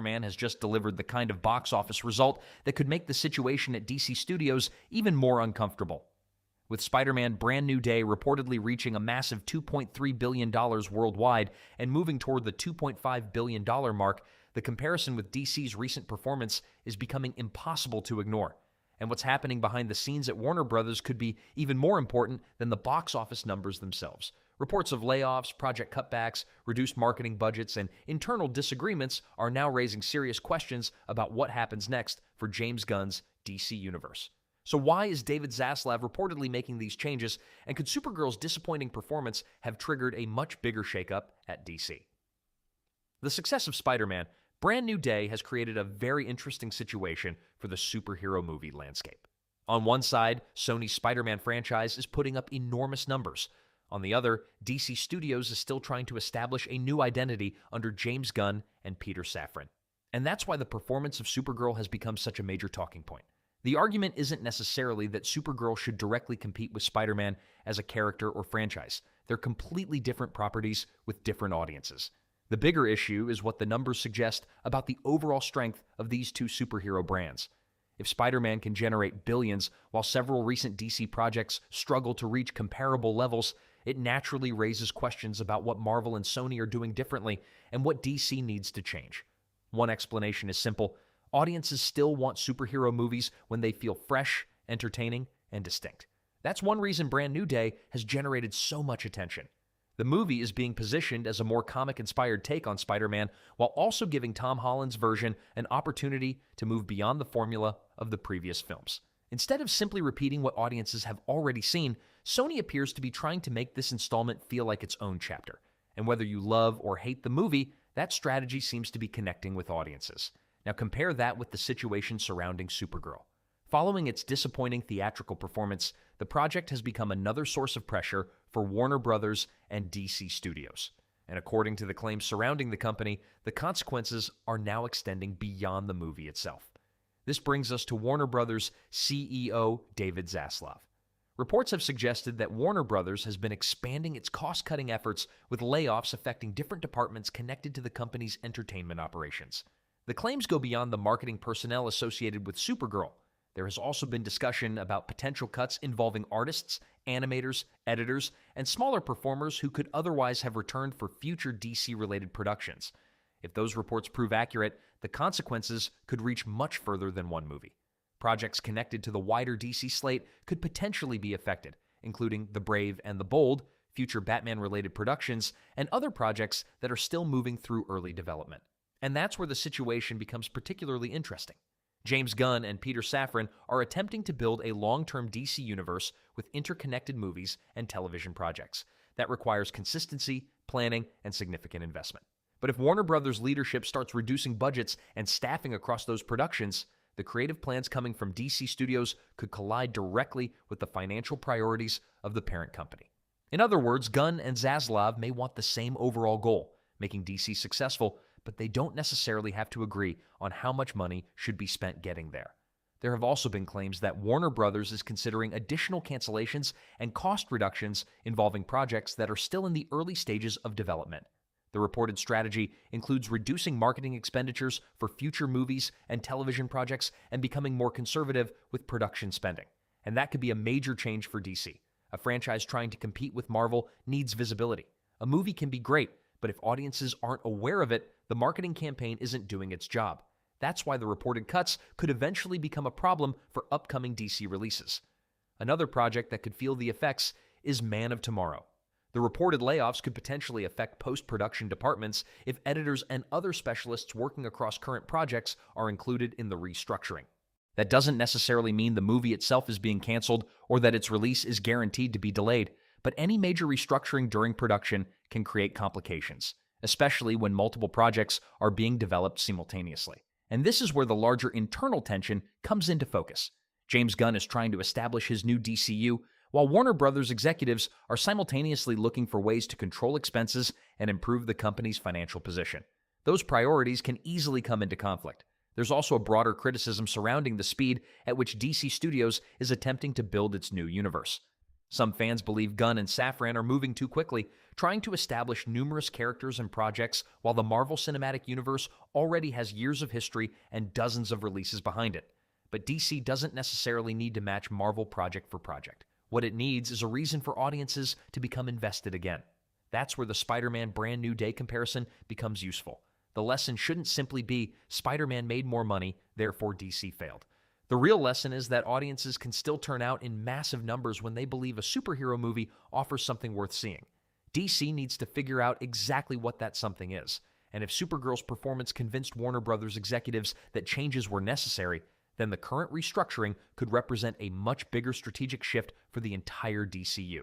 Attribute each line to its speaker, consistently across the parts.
Speaker 1: Spider-Man has just delivered the kind of box office result that could make the situation at DC Studios even more uncomfortable. With Spider-Man Brand New Day reportedly reaching a massive $2.3 billion worldwide and moving toward the $2.5 billion mark, the comparison with DC's recent performance is becoming impossible to ignore. And what's happening behind the scenes at Warner Brothers could be even more important than the box office numbers themselves. Reports of layoffs, project cutbacks, reduced marketing budgets, and internal disagreements are now raising serious questions about what happens next for James Gunn's DC Universe. So why is David Zaslav reportedly making these changes, and could Supergirl's disappointing performance have triggered a much bigger shakeup at DC? The success of Spider-Man Brand New Day has created a very interesting situation for the superhero movie landscape. On one side, Sony's Spider-Man franchise is putting up enormous numbers. On the other, DC Studios is still trying to establish a new identity under James Gunn and Peter Safran. And that's why the performance of Supergirl has become such a major talking point. The argument isn't necessarily that Supergirl should directly compete with Spider-Man as a character or franchise. They're completely different properties with different audiences. The bigger issue is what the numbers suggest about the overall strength of these two superhero brands. If Spider-Man can generate billions while several recent DC projects struggle to reach comparable levels, it naturally raises questions about what Marvel and Sony are doing differently and what DC needs to change. One explanation is simple. Audiences still want superhero movies when they feel fresh, entertaining, and distinct. That's one reason Brand New Day has generated so much attention. The movie is being positioned as a more comic-inspired take on Spider-Man while also giving Tom Holland's version an opportunity to move beyond the formula of the previous films. Instead of simply repeating what audiences have already seen, Sony appears to be trying to make this installment feel like its own chapter. And whether you love or hate the movie, that strategy seems to be connecting with audiences. Now compare that with the situation surrounding Supergirl. Following its disappointing theatrical performance, the project has become another source of pressure for Warner Brothers and DC Studios. And according to the claims surrounding the company, the consequences are now extending beyond the movie itself. This brings us to Warner Brothers CEO David Zaslav. Reports have suggested that Warner Brothers has been expanding its cost-cutting efforts with layoffs affecting different departments connected to the company's entertainment operations. The claims go beyond the marketing personnel associated with Supergirl. There has also been discussion about potential cuts involving artists, animators, editors, and smaller performers who could otherwise have returned for future DC-related productions. If those reports prove accurate, the consequences could reach much further than one movie. Projects connected to the wider DC slate could potentially be affected, including The Brave and the Bold, future Batman-related productions, and other projects that are still moving through early development. And that's where the situation becomes particularly interesting. James Gunn and Peter Safran are attempting to build a long-term DC universe with interconnected movies and television projects. That requires consistency, planning, and significant investment. But if Warner Brothers leadership starts reducing budgets and staffing across those productions, the creative plans coming from DC Studios could collide directly with the financial priorities of the parent company. In other words, Gunn and Zaslav may want the same overall goal, making DC successful, but they don't necessarily have to agree on how much money should be spent getting there. There have also been claims that Warner Brothers is considering additional cancellations and cost reductions involving projects that are still in the early stages of development. The reported strategy includes reducing marketing expenditures for future movies and television projects and becoming more conservative with production spending. And that could be a major change for DC. A franchise trying to compete with Marvel needs visibility. A movie can be great, but if audiences aren't aware of it, the marketing campaign isn't doing its job. That's why the reported cuts could eventually become a problem for upcoming DC releases. Another project that could feel the effects is Man of Tomorrow. The reported layoffs could potentially affect post-production departments if editors and other specialists working across current projects are included in the restructuring. That doesn't necessarily mean the movie itself is being canceled or that its release is guaranteed to be delayed, but any major restructuring during production can create complications, especially when multiple projects are being developed simultaneously. And this is where the larger internal tension comes into focus. James Gunn is trying to establish his new DCU, while Warner Brothers executives are simultaneously looking for ways to control expenses and improve the company's financial position. Those priorities can easily come into conflict. There's also a broader criticism surrounding the speed at which DC Studios is attempting to build its new universe. Some fans believe Gunn and Safran are moving too quickly, trying to establish numerous characters and projects while the Marvel Cinematic Universe already has years of history and dozens of releases behind it. But DC doesn't necessarily need to match Marvel project for project. What it needs is a reason for audiences to become invested again. That's where the Spider-Man Brand New Day comparison becomes useful. The lesson shouldn't simply be Spider-Man made more money, therefore DC failed. The real lesson is that audiences can still turn out in massive numbers when they believe a superhero movie offers something worth seeing. DC needs to figure out exactly what that something is. And if Supergirl's performance convinced Warner Brothers executives that changes were necessary, then the current restructuring could represent a much bigger strategic shift for the entire DCU.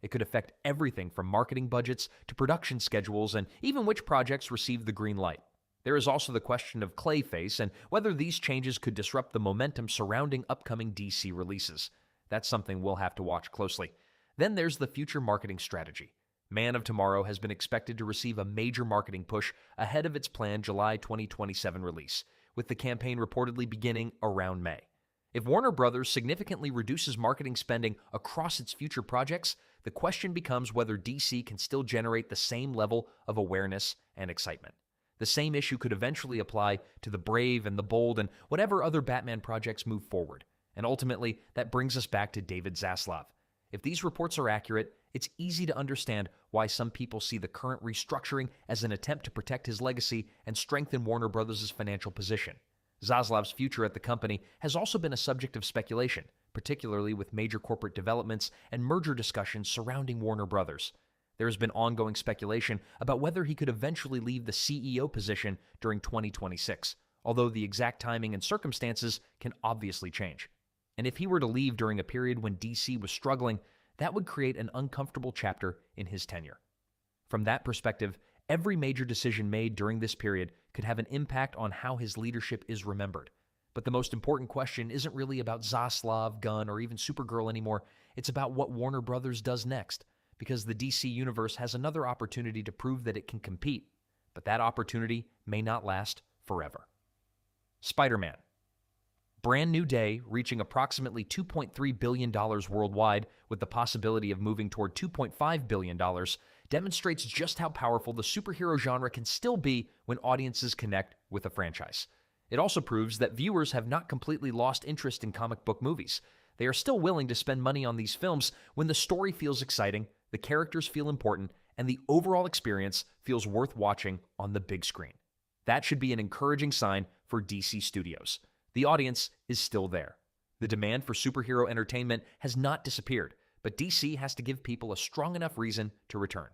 Speaker 1: It could affect everything from marketing budgets to production schedules and even which projects receive the green light. There is also the question of Clayface and whether these changes could disrupt the momentum surrounding upcoming DC releases. That's something we'll have to watch closely. Then there's the future marketing strategy. Man of Tomorrow has been expected to receive a major marketing push ahead of its planned July 2027 release, with the campaign reportedly beginning around May. If Warner Brothers significantly reduces marketing spending across its future projects, the question becomes whether DC can still generate the same level of awareness and excitement. The same issue could eventually apply to The Brave and The Bold and whatever other Batman projects move forward. And ultimately, that brings us back to David Zaslav. If these reports are accurate, it's easy to understand why some people see the current restructuring as an attempt to protect his legacy and strengthen Warner Brothers' financial position. Zaslav's future at the company has also been a subject of speculation, particularly with major corporate developments and merger discussions surrounding Warner Brothers. There has been ongoing speculation about whether he could eventually leave the CEO position during 2026, although the exact timing and circumstances can obviously change. And if he were to leave during a period when DC was struggling, that would create an uncomfortable chapter in his tenure. From that perspective, every major decision made during this period could have an impact on how his leadership is remembered. But the most important question isn't really about Zaslav, Gunn, or even Supergirl anymore. It's about what Warner Brothers does next, because the DC Universe has another opportunity to prove that it can compete, but that opportunity may not last forever. Spider-Man. Brand New Day, reaching approximately $2.3 billion worldwide with the possibility of moving toward $2.5 billion, demonstrates just how powerful the superhero genre can still be when audiences connect with a franchise. It also proves that viewers have not completely lost interest in comic book movies. They are still willing to spend money on these films when the story feels exciting, the characters feel important, and the overall experience feels worth watching on the big screen. That should be an encouraging sign for DC Studios. The audience is still there. The demand for superhero entertainment has not disappeared, but DC has to give people a strong enough reason to return.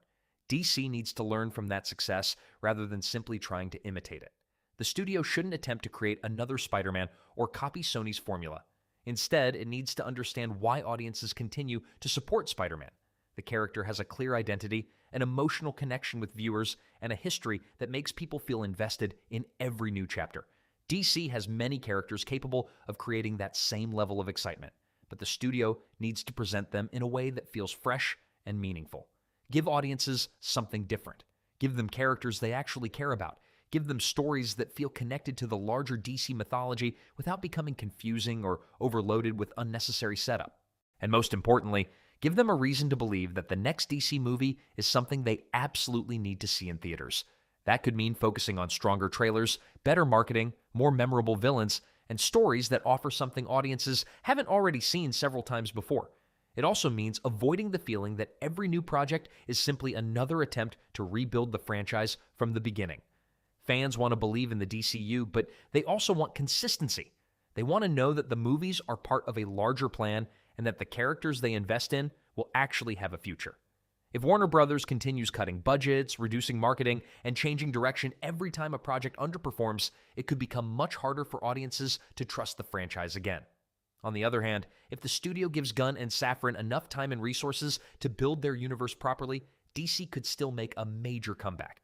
Speaker 1: DC needs to learn from that success rather than simply trying to imitate it. The studio shouldn't attempt to create another Spider-Man or copy Sony's formula. Instead, it needs to understand why audiences continue to support Spider-Man. The character has a clear identity, an emotional connection with viewers, and a history that makes people feel invested in every new chapter. DC has many characters capable of creating that same level of excitement, but the studio needs to present them in a way that feels fresh and meaningful. Give audiences something different. Give them characters they actually care about. Give them stories that feel connected to the larger DC mythology without becoming confusing or overloaded with unnecessary setup. And most importantly, give them a reason to believe that the next DC movie is something they absolutely need to see in theaters. That could mean focusing on stronger trailers, better marketing, more memorable villains, and stories that offer something audiences haven't already seen several times before. It also means avoiding the feeling that every new project is simply another attempt to rebuild the franchise from the beginning. Fans want to believe in the DCU, but they also want consistency. They want to know that the movies are part of a larger plan and that the characters they invest in will actually have a future. If Warner Brothers continues cutting budgets, reducing marketing, and changing direction every time a project underperforms, it could become much harder for audiences to trust the franchise again. On the other hand, if the studio gives Gunn and Safran enough time and resources to build their universe properly, DC could still make a major comeback.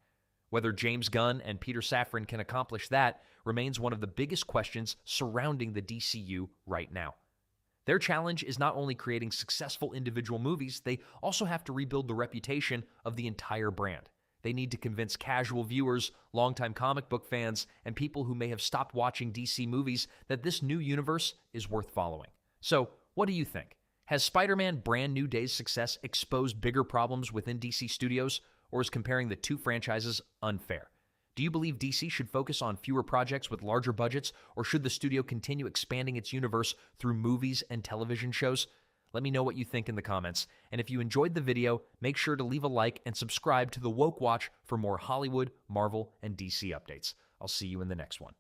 Speaker 1: Whether James Gunn and Peter Safran can accomplish that remains one of the biggest questions surrounding the DCU right now. Their challenge is not only creating successful individual movies, they also have to rebuild the reputation of the entire brand. They need to convince casual viewers, longtime comic book fans, and people who may have stopped watching DC movies that this new universe is worth following. So, what do you think? Has Spider-Man Brand New Day's success exposed bigger problems within DC Studios, or is comparing the two franchises unfair? Do you believe DC should focus on fewer projects with larger budgets, or should the studio continue expanding its universe through movies and television shows? Let me know what you think in the comments. And if you enjoyed the video, make sure to leave a like and subscribe to the Woke Watch for more Hollywood, Marvel, and DC updates. I'll see you in the next one.